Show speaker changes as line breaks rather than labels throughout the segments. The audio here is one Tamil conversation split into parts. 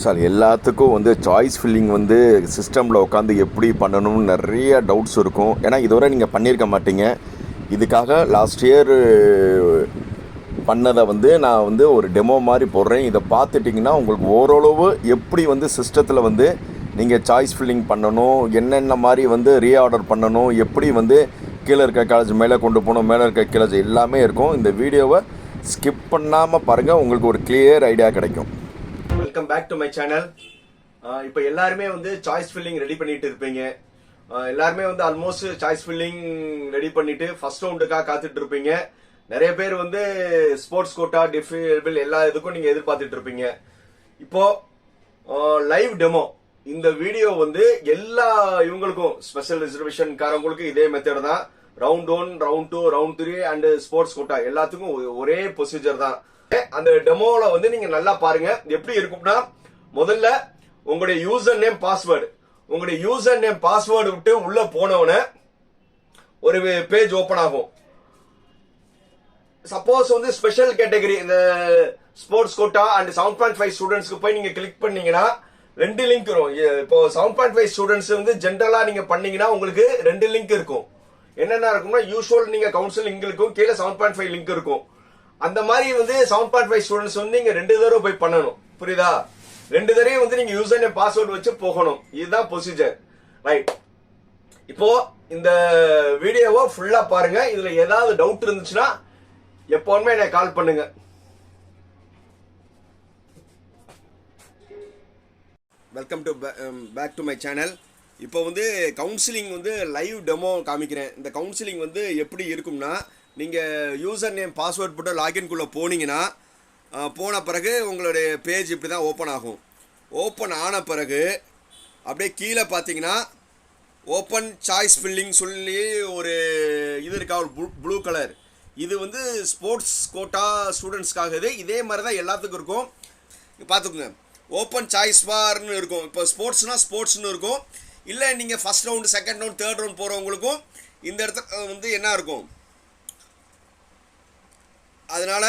சார் எல்லாத்துக்கும் சாய்ஸ் ஃபில்லிங் சிஸ்டமில் உட்காந்து எப்படி பண்ணணும்னு நிறைய டவுட்ஸ் இருக்கும். ஏன்னா இதுவரை நீங்கள் பண்ணியிருக்க மாட்டீங்க. இதுக்காக லாஸ்ட் இயர் பண்ணதை நான் ஒரு டெமோ மாதிரி போடுறேன். இதை பார்த்துட்டிங்கன்னா உங்களுக்கு ஓரளவு எப்படி சிஸ்டத்தில் நீங்கள் சாய்ஸ் ஃபில்லிங் பண்ணணும், என்னென்ன மாதிரி ரீஆர்டர் பண்ணணும், எப்படி கீழே இருக்க காலேஜ் மேலே கொண்டு போகணும், மேலே இருக்க காலேஜ் எல்லாமே இருக்கும். இந்த வீடியோவை ஸ்கிப் பண்ணாமல் பாருங்கள், உங்களுக்கு ஒரு கிளியர் ஐடியா கிடைக்கும்.
Welcome back to my channel. இப்போ எல்லாருமே சாய்ஸ் ஃபில்லிங் ரெடி பண்ணிட்டு இருப்பீங்க. எல்லாருமே ஆல்மோஸ்ட் சாய்ஸ் ஃபில்லிங் ரெடி பண்ணிட்டு ஃபர்ஸ்ட் ரவுண்டுக்காக காத்துட்டு இருப்பீங்க. நிறைய பேர் ஸ்போர்ட்ஸ் கோட்டா டிஃபிபிள் எல்லா இதுக்கும் நீங்க எதிர்பார்த்துட்டு இருப்பீங்க. இப்போ லைவ் டெமோ இந்த வீடியோ எல்லா இவங்களுக்கும் ஸ்பெஷல் ரிசர்வேஷன் காரங்களுக்கு இதே மெத்தட் தான். Round 1, round 2, round 3 and sports quota எல்லாத்துக்கும் ஒரே ப்ரொசீஜர் தான். அந்த டெமோல நீங்க நல்லா பாருங்க. எப்படி இருக்கும்னா, முதல்ல உங்களுடைய யூசர் நேம் பாஸ்வேர்டு விட்டு உள்ள போனவன ஒரு பேஜ் ஓபன் ஆகும். சப்போஸ் ஸ்பெஷல் கேட்டகரி இந்த ஸ்போர்ட்ஸ் கோட்டா அண்ட் 7.5 ஸ்டூடெண்ட்ஸ்க்கு போய் நீங்க கிளிக் பண்ணீங்கன்னா 2 லிங்க் வரும். இப்போ 7.5 ஸ்டூடெண்ட்ஸ் ஜென்ரலா நீங்க பண்ணீங்கன்னா உங்களுக்கு 2 லிங்க் இருக்கும். என்னென்ன இருக்கும்னா, யூசுவல் நீங்க கவுன்சிலிங் இருக்கும், கீழே 7.5 லிங்க் இருக்கும். அந்த மாதிரி 7.5 ஸ்டூடெண்ட்ஸ் நீங்க 2 தடவை போய் பண்ணணும். புரியுதா? 2 தடவை நீங்க யூசர் நேம் பாஸ்வேர்டு வச்சு போகணும். இதுதான் ப்ரொசீஜர், ரைட்? இப்போ இந்த வீடியோவை ஃபுல்லா பாருங்க. இதுல ஏதாவது டவுட் இருந்துச்சுன்னா எப்பவுமே எனக்கு கால் பண்ணுங்க. Welcome to back to my channel. இப்போ கவுன்சிலிங் லைவ் டெமோ காமிக்கிறேன். இந்த கவுன்சிலிங் எப்படி இருக்கும்னா, நீங்கள் யூசர் நேம் பாஸ்வேர்ட் போட்டு லாகின்குள்ளே போனீங்கன்னா, போன பிறகு உங்களுடைய பேஜ் இப்படி தான் ஓப்பன் ஆகும். ஓப்பன் ஆன பிறகு அப்படியே கீழே பார்த்தீங்கன்னா ஓப்பன் சாய்ஸ் ஃபில்லிங் சொல்லி ஒரு இது இருக்கா, ஒரு ப்ளூ கலர். இது ஸ்போர்ட்ஸ் கோட்டா ஸ்டூடெண்ட்ஸ்க்காக. இதே மாதிரி தான் எல்லாத்துக்கும் இருக்கும். பார்த்துக்குங்க, ஓப்பன் சாய்ஸ் பார்னு இருக்கும். இப்போ ஸ்போர்ட்ஸ்னு இருக்கும். இல்லை நீங்கள் first round, second round, third round போகிறவங்களுக்கும் இந்த இடத்துல என்ன இருக்கும். அதனால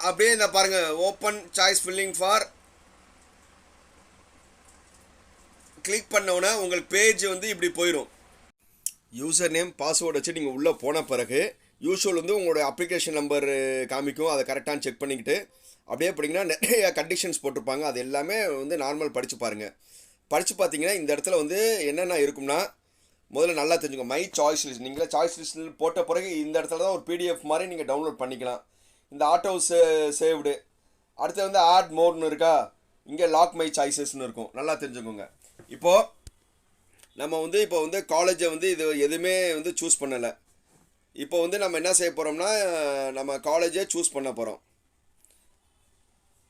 அப்படியே இந்த பாருங்க, open choice filling for click பண்ணோன்னா உங்களுக்கு பேஜ் இப்படி போயிடும். யூசர் நேம் பாஸ்வேர்டு வச்சு நீங்கள் உள்ளே போன பிறகு யூஸ்வல் உங்களோட அப்ளிகேஷன் நம்பர் காமிக்கும். அதை கரெக்டாக செக் பண்ணிக்கிட்டு அப்படியே படிங்கன்னா நிறைய கண்டிஷன்ஸ் போட்டிருப்பாங்க. அது எல்லாமே நார்மல் படித்து பாருங்கள். படித்து பார்த்தீங்கன்னா இந்த இடத்துல என்னென்ன இருக்கும்னா, முதல்ல நல்லா தெரிஞ்சுக்கோங்க. மை சாய்ஸ் லிஸ்ட், நீங்களே சாய்ஸ் லிஸ்ட் போட்ட பிறகு இந்த இடத்துல தான் ஒரு பிடிஎஃப் மாதிரி நீங்கள் டவுன்லோட் பண்ணிக்கலாம். இந்த ஆட்டோ சேவ்டு, அடுத்து ஆட் மோர்னு இருக்கா, இங்கே லாக் மை சாய்ஸஸ்ன்னு இருக்கும். நல்லா தெரிஞ்சுக்கோங்க. இப்போது நம்ம இப்போ காலேஜை இது எதுவுமே சூஸ் பண்ணலை. இப்போ நம்ம என்ன செய்ய போகிறோம்னா, நம்ம காலேஜை சூஸ் பண்ண போகிறோம்.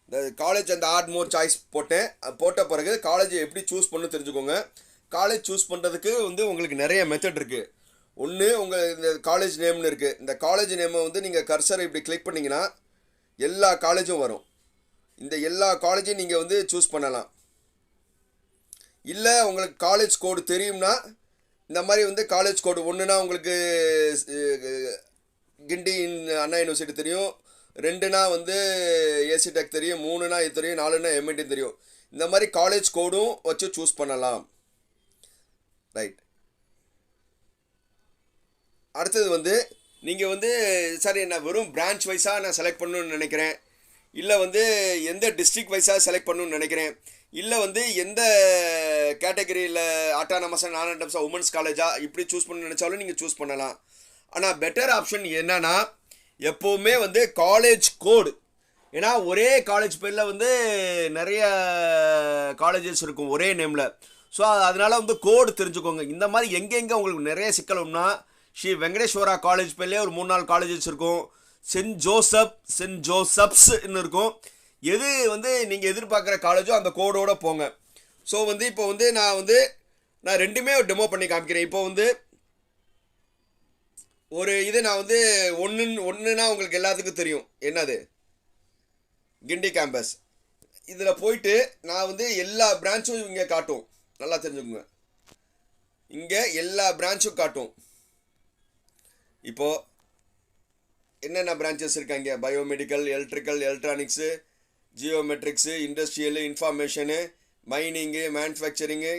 இந்த காலேஜ் அந்த ஆட் மோர் சாய்ஸ் போட்ட பிறகு காலேஜை எப்படி சூஸ் பண்ணு தெரிஞ்சுக்கோங்க. காலேஜ் சூஸ் பண்ணுறதுக்கு உங்களுக்கு நிறைய மெத்தட் இருக்குது. ஒன்று, உங்கள் இந்த காலேஜ் நேம்னு இருக்குது. இந்த காலேஜ் நேமை நீங்கள் கர்சரை இப்படி கிளிக் பண்ணிங்கன்னா எல்லா காலேஜும் வரும். இந்த எல்லா காலேஜையும் நீங்கள் சூஸ் பண்ணலாம். இல்லை உங்களுக்கு காலேஜ் கோடு தெரியும்னா, இந்த மாதிரி காலேஜ் கோடு ஒன்றுனா உங்களுக்கு கிண்டி அண்ணா யூனிவர்சிட்டி தெரியும், 2னா ஏசி டெக் தெரியும், 3னா இது தெரியும், 4னா எம்ஐடி தெரியும். இந்த மாதிரி காலேஜ் கோடும் வச்சு சூஸ் பண்ணலாம், ரைட்? அடுத்தது நீங்கள் சரி, நான் வெறும் பிரான்ச் வைஸாக நான் செலக்ட் பண்ணணும்னு நினைக்கிறேன், இல்லை எந்த டிஸ்ட்ரிக்ட் வைஸாக செலக்ட் பண்ணணும்னு நினைக்கிறேன், இல்லை எந்த கேட்டகரியில் ஆட்டானமஸாக, நான் உமன்ஸ் காலேஜாக இப்படி சூஸ் பண்ணணும்னு நினச்சாலும் நீங்கள் சூஸ் பண்ணலாம். ஆனால் பெட்டர் ஆப்ஷன் என்னன்னா, எப்போவுமே காலேஜ் கோடு. ஏன்னா ஒரே காலேஜ் பேரில் நிறைய காலேஜஸ் இருக்கும் ஒரே நேமில். ஸோ அதனால் கோடு தெரிஞ்சுக்கோங்க. இந்த மாதிரி எங்கெங்கே உங்களுக்கு நிறைய சிக்கலும்னா, ஸ்ரீ வெங்கடேஸ்வரா காலேஜ் பேர்லேயே ஒரு 3-4 காலேஜஸ் இருக்கும். சென்ட் ஜோசப்ஸ்ன்னு இருக்கும். எது நீங்கள் எதிர்பார்க்குற காலேஜோ அந்த கோடோடு போங்க. ஸோ இப்போ நான் ரெண்டுமே டெமோ பண்ணி காமிக்கிறேன். இப்போ ஒரு இது நான் ஒன்றுனா உங்களுக்கு எல்லாத்துக்கும் தெரியும் என்னது, கிண்டி கேம்பஸ். இதில் போயிட்டு நான் எல்லா பிரான்ச்சும் இங்கே காட்டும். நல்லா தெரிஞ்சுக்கோங்க, இங்கே எல்லா பிரான்ச்சும் காட்டும். இப்போது என்னென்ன பிரான்ச்சஸ் இருக்காங்க, biomedical, electrical, electronics, ஜியோமெட்ரிக்ஸு, industrial, இன்ஃபார்மேஷனு, மைனிங்கு, manufacturing.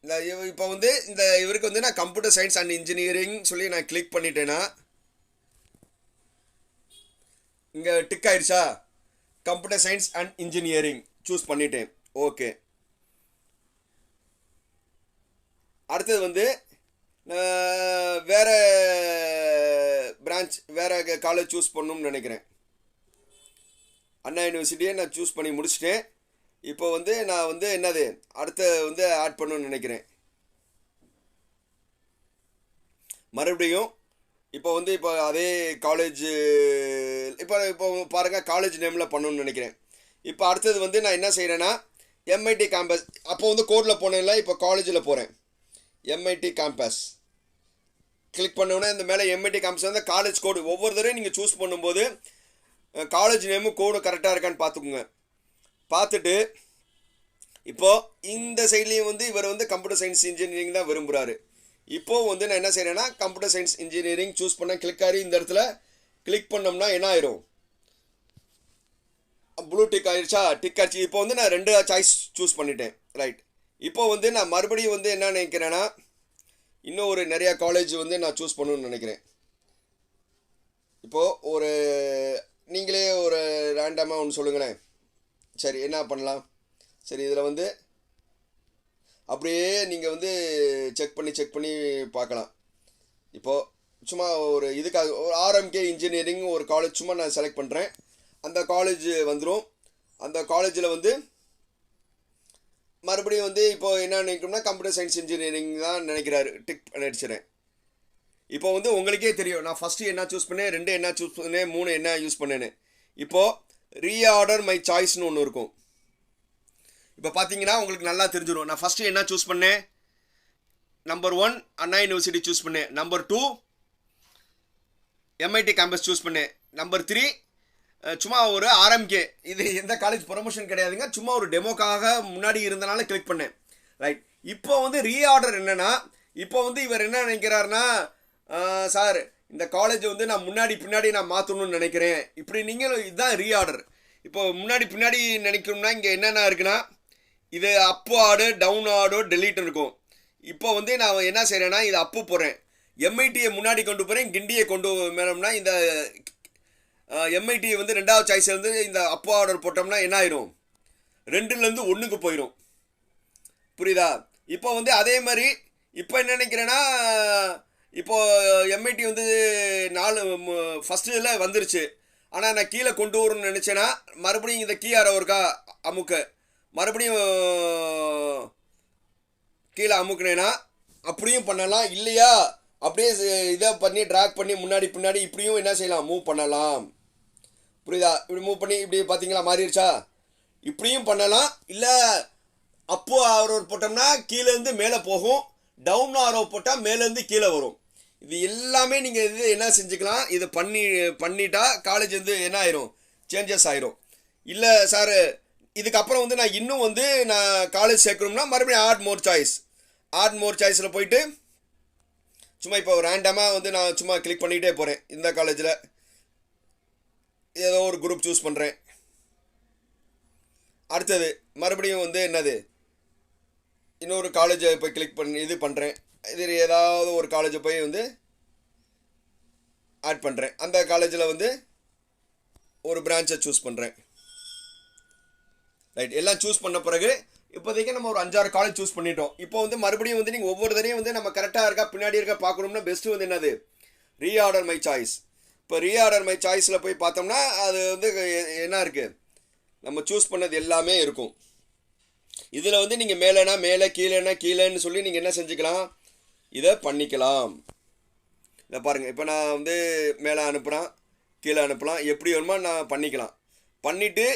இந்த இப்போ வந்து இந்த இவருக்கு வந்து நான் கம்ப்யூட்டர் சயின்ஸ் அண்ட் இன்ஜினியரிங் சொல்லி நான் கிளிக் பண்ணிட்டேன்னா இங்கே டிக் ஆயிடுச்சா? Computer science and engineering choose பண்ணிட்டேன். ஓகே. அடுத்தது வந்து வேறு பிரான்ச் வேறு காலேஜ் சூஸ் பண்ணணும்னு நினைக்கிறேன். அண்ணா யூனிவர்சிட்டியை நான் சூஸ் பண்ணி முடிச்சிட்டேன். இப்போ வந்து நான் வந்து என்னது அடுத்த வந்து ஆட் பண்ணணும்னு நினைக்கிறேன். மறுபடியும் இப்போ வந்து இப்போ அதே காலேஜ் இப்போ பாருங்கள் காலேஜ் நேமில் பண்ணணும்னு நினைக்கிறேன். இப்போ அடுத்தது வந்து நான் என்ன செய்கிறேன்னா எம்ஐடி கேம்பஸ், அப்போ வந்து கோடில் போனேன்ல, இப்போ காலேஜில் போகிறேன். எம்ஐடி கேம்பஸ் கிளிக் பண்ணோன்னே இந்த மேலே எம்ஐடி கேம்பஸ் வந்து காலேஜ் கோடு ஒவ்வொரு தடவையும் நீங்கள் சூஸ் பண்ணும்போது காலேஜ் நேமு கோடு கரெக்டாக இருக்கான்னு பார்த்துக்குங்க. பார்த்துட்டு இப்போது இந்த சைட்லேயும் வந்து இவர் வந்து கம்ப்யூட்டர் சயின்ஸ் இன்ஜினியரிங் தான் விரும்புகிறாரு. இப்போது வந்து நான் என்ன செய்கிறேன்னா கம்ப்யூட்டர் சயின்ஸ் இன்ஜினியரிங் சூஸ் பண்ண கிளிக் ஆகி இந்த இடத்துல கிளிக் பண்ணோம்னா என்ன ஆயிரும்? ப்ளூ டிக் ஆயிடுச்சா? டிக் ஆச்சு. இப்போ வந்து நான் 2 சாய்ஸ் சூஸ் பண்ணிட்டேன். ரைட். இப்போ வந்து நான் மறுபடியும் வந்து என்ன நினைக்கிறேன்னா இன்னும் ஒரு நிறையா காலேஜ் வந்து நான் சூஸ் பண்ணணும்னு நினைக்கிறேன். இப்போது ஒரு நீங்களே ஒரு ரேண்டமாக ஒன்று சொல்லுங்களேன். சரி, என்ன பண்ணலாம்? சரி, இதில் வந்து அப்படியே நீங்கள் வந்து செக் பண்ணி பார்க்கலாம். இப்போது சும்மா ஒரு இதுக்காக ஒரு ஆர்எம்கே இன்ஜினியரிங் ஒரு காலேஜ் சும்மா நான் செலக்ட் பண்ணுறேன். அந்த காலேஜ் வந்துடும். அந்த காலேஜில் வந்து மறுபடியும் வந்து இப்போது என்ன நினைக்கணும்னா கம்ப்யூட்டர் சயின்ஸ் இன்ஜினியரிங் தான் நினைக்கிறாரு. டிக் அடிச்சிடறேன். இப்போ வந்து உங்களுக்கே தெரியும் நான் ஃபஸ்ட்டு என்ன சூஸ் பண்ணேன், 2 என்ன சூஸ் பண்ணேன், 3 என்ன யூஸ் பண்ணேன்னு. இப்போது ரீஆர்டர் மை சாய்ஸ்னு ஒன்று இருக்கும். இப்போ பார்த்தீங்கன்னா உங்களுக்கு நல்லா தெரிஞ்சிடும். நான் ஃபஸ்ட்டு என்ன சூஸ் பண்ணேன்? நம்பர் 1 அண்ணா யூனிவர்சிட்டி சூஸ் பண்ணேன். நம்பர் 2 எம்ஐடி கேம்பஸ் சூஸ் பண்ணேன். நம்பர் 3 சும்மா ஒரு ஆர்எம்கே. இது எந்த காலேஜ் ப்ரொமோஷன் கிடையாதுங்க, சும்மா ஒரு டெமோக்காக முன்னாடி இருந்தனால கிளிக் பண்ணேன். ரைட். இப்போ வந்து ரீஆர்டர் என்னென்னா இப்போ வந்து இவர் என்ன நினைக்கிறாருன்னா சார் இந்த காலேஜ் வந்து நான் பின்னாடி நான் மாற்றணும்னு நினைக்கிறேன். இப்படி நீங்களும் இதுதான் ரீஆர்டர். இப்போ பின்னாடி நினைக்கணும்னா இங்கே என்னென்ன இருக்குன்னா இது அப்பு ஆடு, டவுன் ஆடோ, டெலீட் இருக்கும். இப்போ வந்து நான் என்ன செய்கிறேன்னா இது அப்பு போகிறேன். எம்ஐடியை முன்னாடி கொண்டு போகிறேன், கிண்டியை கொண்டு மேலம்னா இந்த எம்ஐடியை வந்து 2வது சாய்ஸ் வந்து இந்த அப்பு ஆர்டர் போட்டோம்னா என்ன ஆயிரும்? 2லேருந்து 1க்கு போயிடும். புரியுதா? இப்போ வந்து அதே மாதிரி இப்போ என்ன நினைக்கிறேன்னா இப்போது எம்ஐடி வந்து 4 ஃபஸ்ட்டு இதில் வந்துருச்சு. ஆனால் நான் கீழே கொண்டு வரணும்னு நினச்சேன்னா மறுபடியும் இந்த கீ ஆரோ இருக்கா அமுக்க மறுபடியும் கீழே அமுக்குனேன்னா அப்படியும் பண்ணலாம். இல்லையா அப்படியே இதை பண்ணி ட்ராக் பண்ணி முன்னாடி இப்படியும் என்ன செய்யலாம்? மூவ் பண்ணலாம். புரியுதா? இப்படி மூவ் பண்ணி இப்படி பார்த்தீங்களா மாறிடுச்சா? இப்படியும் பண்ணலாம். இல்லை அப்பு ஆரோ போட்டோம்னா கீழேருந்து மேலே போகும், டவுன் ஆரோ போட்டால் மேலேருந்து கீழே வரும். இது எல்லாமே நீங்கள் இது என்ன செஞ்சுக்கலாம்? இதை பண்ணிட்டா காலேஜ் வந்து என்ன ஆயிரும்? சேஞ்சஸ் ஆயிரும். இல்லை சார் இதுக்கப்புறம் வந்து நான் இன்னும் வந்து நான் காலேஜ் சேர்க்கணும்னா மறுபடியும் ஆட் மோர் சாய்ஸில் போயிட்டு சும்மா இப்போ ரேண்டமாக வந்து நான் சும்மா கிளிக் பண்ணிக்கிட்டே போகிறேன். இந்த காலேஜில் ஏதோ ஒரு குரூப் சூஸ் பண்ணுறேன். அடுத்தது மறுபடியும் வந்து என்னது இன்னொரு காலேஜை போய் கிளிக் பண்ணி இது பண்ணுறேன். இது ஏதாவது ஒரு காலேஜை போய் வந்து ஆட் பண்ணுறேன். அந்த காலேஜில் வந்து ஒரு பிரான்ச்சை சூஸ் பண்ணுறேன். ரைட். எல்லாம் சூஸ் பண்ண பிறகு இப்போதைக்கு நம்ம ஒரு 5-6 காலேஜ் சூஸ் பண்ணிட்டோம். இப்போ வந்து மறுபடியும் வந்து நீங்கள் ஒவ்வொரு தடையும் வந்து நம்ம கரெக்டாக இருக்கா பின்னாடி இருக்கா பார்க்கணும்னா பெஸ்ட்டு வந்து என்னது? Reorder my choice. இப்போ ரீஆர்டர் மை சாய்ஸில் போய் பார்த்தோம்னா அது வந்து என்ன இருக்குது? நம்ம சூஸ் பண்ணது எல்லாமே இருக்கும். இதில் வந்து நீங்கள் மேலேனா மேலே, கீழேன்னு சொல்லி நீங்கள் என்ன செஞ்சுக்கலாம்? இதை பண்ணிக்கலாம். இதை பாருங்கள். இப்போ நான் வந்து மேலே அனுப்புகிறேன், கீழே அனுப்பலாம், எப்படி வேணுமோ நான் பண்ணிக்கலாம். பண்ணிவிட்டு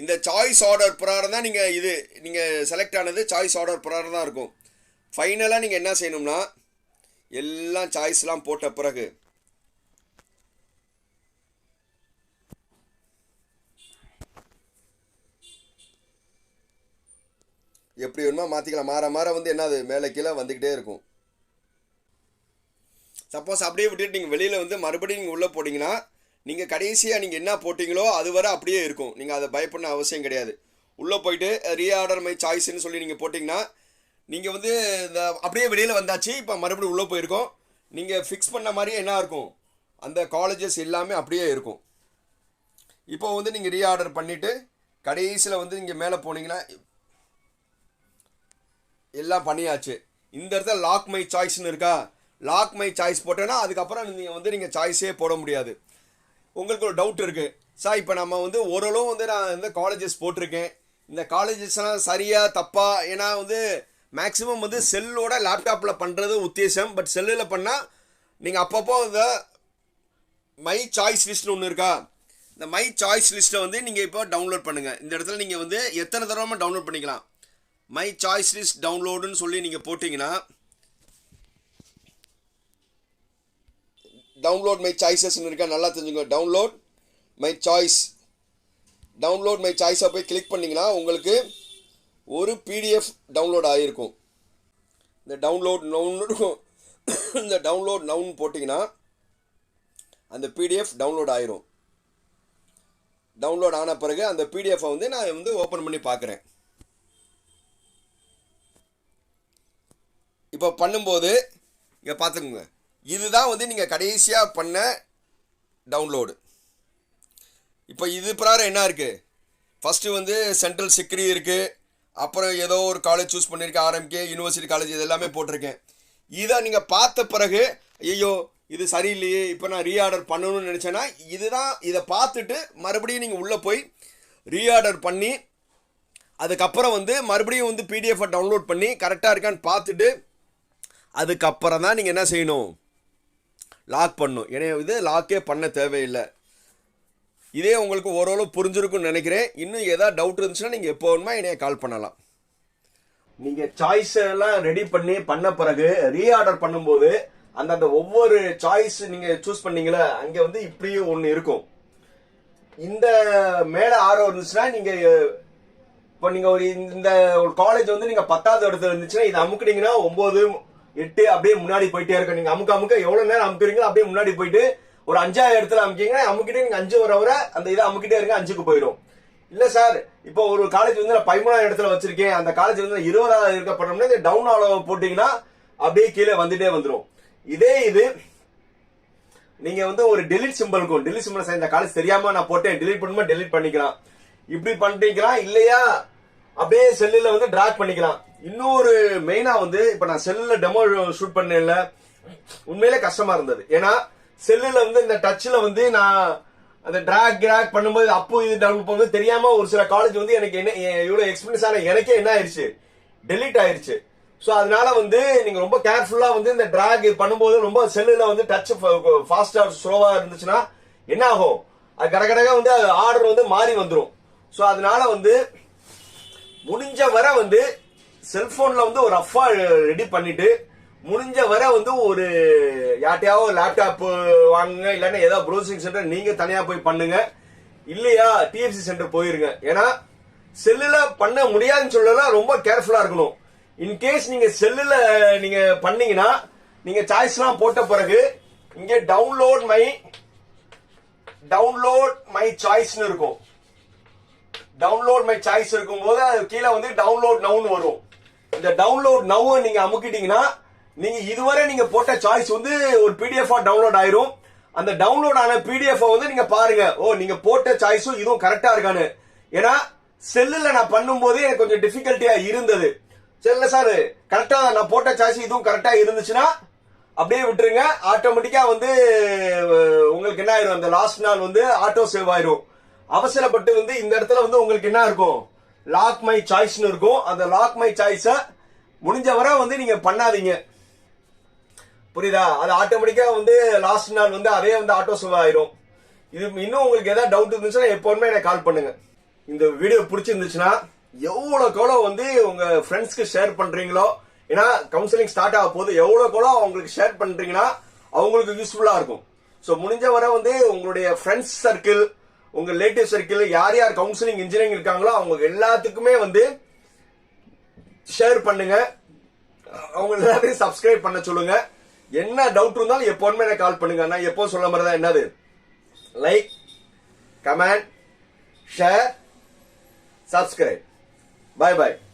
இந்த சாய்ஸ் ஆர்டர் பிரகாரம் தான் நீங்கள் செலக்ட் ஆனது சாய்ஸ் ஆர்டர் பிரகாரம் தான் இருக்கும். ஃபைனலாக நீங்கள் என்ன செய்யணும்னா எல்லாம் சாய்ஸ்லாம் போட்ட பிறகு எப்படி வேணுமோ மாற்றிக்கலாம். மாற வந்து என்னது மேலே கீழே வந்துக்கிட்டே இருக்கும். சப்போஸ் அப்படியே விட்டுட்டு நீங்கள் வெளியில் வந்து மறுபடியும் நீங்கள் உள்ளே போட்டிங்கன்னா நீங்கள் கடைசியாக நீங்கள் என்ன போட்டிங்களோ அது வரை அப்படியே இருக்கும். நீங்கள் அதை பயப்பட அவசியம் கிடையாது. உள்ளே போயிட்டு ரீஆர்டர் மை சாய்ஸ்ன்னு சொல்லி நீங்கள் போட்டிங்கன்னா நீங்கள் வந்து இந்த அப்படியே வெளியில் வந்தாச்சு. இப்போ மறுபடியும் உள்ளே போயிருக்கோம். நீங்கள் ஃபிக்ஸ் பண்ண மாதிரியே என்ன இருக்கும், அந்த காலேஜஸ் எல்லாமே அப்படியே இருக்கும். இப்போ வந்து நீங்கள் ரீஆர்டர் பண்ணிவிட்டு கடைசியில் வந்து நீங்கள் மேலே போனீங்கன்னா எல்லாம் பண்ணியாச்சு. இந்த இடத்துல லாக் மை சாய்ஸ்னு இருக்கா, லாக் மை சாய்ஸ் போட்டேன்னா அதுக்கப்புறம் நீங்கள் சாய்ஸே போட முடியாது. உங்களுக்கு ஒரு டவுட் இருக்குது, சார் இப்போ நம்ம வந்து ஓரளவு வந்து நான் இந்த காலேஜஸ் போட்டிருக்கேன், இந்த காலேஜஸ்லாம் சரியாக தப்பா? ஏன்னா வந்து மேக்ஸிமம் வந்து செல்லோட லேப்டாப்பில் பண்ணுறது உத்தேசம். பட் செல்லில் பண்ணால் நீங்கள் அப்பப்போ இந்த மை சாய்ஸ் லிஸ்ட்னு ஒன்று இருக்கா, இந்த மை சாய்ஸ் லிஸ்ட்டை வந்து நீங்கள் இப்போ டவுன்லோட் பண்ணுங்கள். இந்த இடத்துல நீங்கள் வந்து எத்தனை தடவை டவுன்லோட் பண்ணிக்கலாம். மை சாய்ஸ் லிஸ்ட் டவுன்லோடுன்னு சொல்லி நீங்கள் போட்டிங்கன்னா டவுன்லோட் மை சாய்ஸஸ்ன்னு இருக்கா, நல்லா தெரிஞ்சுங்க. Download my choice, download my சாய்ஸை போய் கிளிக் பண்ணிங்கன்னா உங்களுக்கு ஒரு பிடிஎஃப் டவுன்லோட் ஆகிருக்கும். இந்த டவுன்லோட் நவுன் இந்த டவுன்லோட் நவுன் போட்டிங்கன்னா அந்த பிடிஎஃப் டவுன்லோட் ஆயிரும். டவுன்லோட் ஆன பிறகு அந்த பிடிஎஃப்பை வந்து நான் வந்து ஓப்பன் பண்ணி பார்க்குறேன். இப்போ பண்ணும்போது இங்கே பார்த்துக்குங்க, இதுதான் வந்து நீங்கள் கடைசியாக பண்ண டவுன்லோடு. இப்போ இது பிரகாரம் என்ன இருக்குது, ஃபஸ்ட்டு வந்து சென்ட்ரல் சிக்ரி இருக்குது, அப்புறம் ஏதோ ஒரு காலேஜ் சூஸ் பண்ணியிருக்கேன், ஆர்எம்கே யூனிவர்சிட்டி காலேஜ், இது எல்லாமே போட்டிருக்கேன். இதை நீங்கள் பார்த்த பிறகு ஐயோ இது சரியில்லையே, இப்போ நான் ரீஆர்டர் பண்ணணும்னு நினச்சேன்னா இதுதான், இதை பார்த்துட்டு மறுபடியும் நீங்கள் உள்ளே போய் ரீஆர்டர் பண்ணி அதுக்கப்புறம் வந்து மறுபடியும் வந்து பிடிஎஃப்பை டவுன்லோட் பண்ணி கரெக்டாக இருக்கான்னு பார்த்துட்டு அதுக்கப்புறம் தான் நீங்கள் என்ன செய்யணும், லாக் பண்ணணும். ஏன்னா இது லாக்கே பண்ண தேவையில்லை. இதே உங்களுக்கு ஓரளவு புரிஞ்சிருக்குன்னு நினைக்கிறேன். இன்னும் ஏதாவது டவுட் இருந்துச்சுன்னா நீங்கள் எப்போ வேணுமா என்னைய கால் பண்ணலாம். நீங்கள் சாய்ஸ் எல்லாம் ரெடி பண்ண பிறகு ரீஆர்டர் பண்ணும்போது அந்த ஒவ்வொரு சாய்ஸ் நீங்கள் சூஸ் பண்ணீங்களே அங்கே வந்து இப்படியே ஒன்று இருக்கும். இந்த மேலே ஆரோ இருந்துச்சுன்னா நீங்கள் இப்போ நீங்கள் இந்த ஒரு காலேஜ் வந்து நீங்கள் 10வது இடத்துல இருந்துச்சுன்னா இதை அமுக்குனீங்கன்னா 9, 8 அப்படியே முன்னாடி போயிட்டே இருக்கும். நீங்கள் அமுக்க எவ்வளோ நேரம் அமுக்குறீங்களோ அப்படியே முன்னாடி போயிட்டு ஒரு 5வது இடத்துல அமுக்கிங்கன்னா அமுக்கிட்டே நீங்கள் 5 வர அந்த இதை அமுக்கிட்டே இருங்க, 5க்கு போயிடும். இல்லை சார் இப்போ ஒரு காலேஜ் வந்து நான் 13வது இடத்துல வச்சிருக்கேன், அந்த காலேஜ் வந்து 20வது இருக்கப்படணும்னா இந்த டவுன் அளவு போட்டிங்கன்னா அப்படியே கீழே வந்துட்டே வந்துடும். இதே இது நீங்கள் வந்து ஒரு டெலிட் சிம்பிள் இருக்கும், டெலிட் சிம்பிள் இந்த காலேஜ் தெரியாமல் நான் போட்டேன், டெலிட் பண்ணும்போது டெலிட் பண்ணிக்கலாம், இப்படி பண்ணிக்கலாம். இல்லையா அப்படியே செல்லில் வந்து டிராக் பண்ணிக்கலாம். இன்னொரு மெயினாக வந்து இப்போ நான் செல்லில் டெமோ ஷூட் பண்ணல, உண்மையிலே கஷ்டமாக இருந்தது. ஏன்னா செல்லில் வந்து இந்த டச்சில் வந்து நான் அந்த டிராக் பண்ணும்போது அப்போ இது டவுன்லோட் பண்ணும்போது தெரியாம ஒரு சில காலேஜ் வந்து எனக்கு என்ன இவ்வளவு எக்ஸ்பீரியன்ஸ் ஆன எனக்கே என்ன ஆயிடுச்சு, டெலீட் ஆயிடுச்சு. ஸோ அதனால வந்து நீங்க ரொம்ப கேர்ஃபுல்லா வந்து இந்த டிராக் பண்ணும்போது ரொம்ப செல்லுல வந்து டச் ஃபாஸ்டா ஸ்லோவா இருந்துச்சுன்னா என்ன ஆகும், அது கடகடக வந்து ஆர்டர் வந்து மாறி வந்துடும். ஸோ அதனால வந்து முடிஞ்ச வரை வந்து செல்போன்ல வந்து ஒரு ரஃபா ரெடி பண்ணிட்டு முடிஞ்ச வரை வந்து ஒரு யார்ட்டையாவது லேப்டாப் வாங்குங்க, இல்லைன்னா ஏதாவது ப்ரௌசிங் சென்டர் நீங்க தனியா போய் பண்ணுங்க, இல்லையா டிஎஃப்சி சென்டர் போயிருங்க. ஏன்னா செல்லுல பண்ண முடியாதுன்னு சொல்லலாம், ரொம்ப கேர்ஃபுல்லா இருக்கணும். இன்கேஸ் நீங்க செல்லுல நீங்க பண்ணீங்கன்னா நீங்க சாய்ஸ்லாம் போட்ட பிறகு இங்க டவுன்லோட் மை சாய்ஸ்னு இருக்கும். டவுன்லோட் மை சாய்ஸ் இருக்கும்போது அது கீழே வந்து டவுன்லோட் நவுன்னு வரும். இந்த டவுன்லோட் நவ் நீங்க அமுக்கிட்டீங்கன்னா நீங்க இதுவரை நீங்க போட்ட சாய்ஸ் வந்து ஒரு பிடிஎஃப் டவுன்லோட் ஆயிரும். அந்த டவுன்லோட் ஆன பிடிஎஃப் வந்து நீங்க பாருங்க, ஓ நீங்க போட்ட சாய்ஸும் இதுவும் கரெக்டா இருக்கான்னு. ஏன்னா செல்லுல நான் பண்ணும்போது எனக்கு கொஞ்சம் டிஃபிகல்ட்டியா இருந்தது. செல்ல சார் கரெக்டா நான் போட்ட சாய்ஸ் இதுவும் கரெக்டா இருந்துச்சுன்னா அப்படியே விட்டுருங்க, ஆட்டோமேட்டிக்கா வந்து உங்களுக்கு என்ன ஆயிரும், அந்த லாஸ்ட் நாள் வந்து ஆட்டோ சேவ் ஆயிரும். அவசரப்பட்டு வந்து இந்த இடத்துல வந்து உங்களுக்கு என்ன இருக்கும், லாக் மை சாய்ஸ்னு இருக்கும். அந்த லாக் மை சாய்ஸ முடிஞ்ச வரை வந்து நீங்க பண்ணாதீங்க, புரியுதா? அது ஆட்டோமேட்டிக்கா வந்து லாஸ்ட் நாள் வந்து அதே வந்து ஆட்டோ சேவ் ஆயிரும். இது இன்னும் உங்களுக்கு ஏதாவது டவுட் இருந்துச்சுன்னா எப்பவுமே எனக்கு கால் பண்ணுங்க. இந்த வீடியோ பிடிச்சிருந்துச்சுன்னா எவ்வளோக்கு எவ்வளோ வந்து உங்க ஃப்ரெண்ட்ஸ்க்கு ஷேர் பண்றீங்களோ, ஏன்னா கவுன்சிலிங் ஸ்டார்ட் ஆக போது எவ்வளோக்கு எவ்வளோ அவங்களுக்கு ஷேர் பண்றீங்கன்னா அவங்களுக்கு யூஸ்ஃபுல்லா இருக்கும். ஸோ முடிஞ்ச வரை வந்து உங்களுடைய ஃப்ரெண்ட்ஸ் சர்க்கிள், உங்க ரிலேட்டிவ் சர்க்கிள் யார் யார் கவுன்சிலிங் இன்ஜினியரிங் இருக்காங்களோ அவங்க எல்லாத்துக்குமே வந்து ஷேர் பண்ணுங்க, அவங்க எல்லாத்தையும் சப்ஸ்கிரைப் பண்ண சொல்லுங்க. என்ன டவுட் இருந்தாலும் எப்போதுமே எனக்கு கால் பண்ணுங்க. நான் எப்போ சொல்ல மாதிரி தான், என்னது like, comment, share,
subscribe. Bye bye.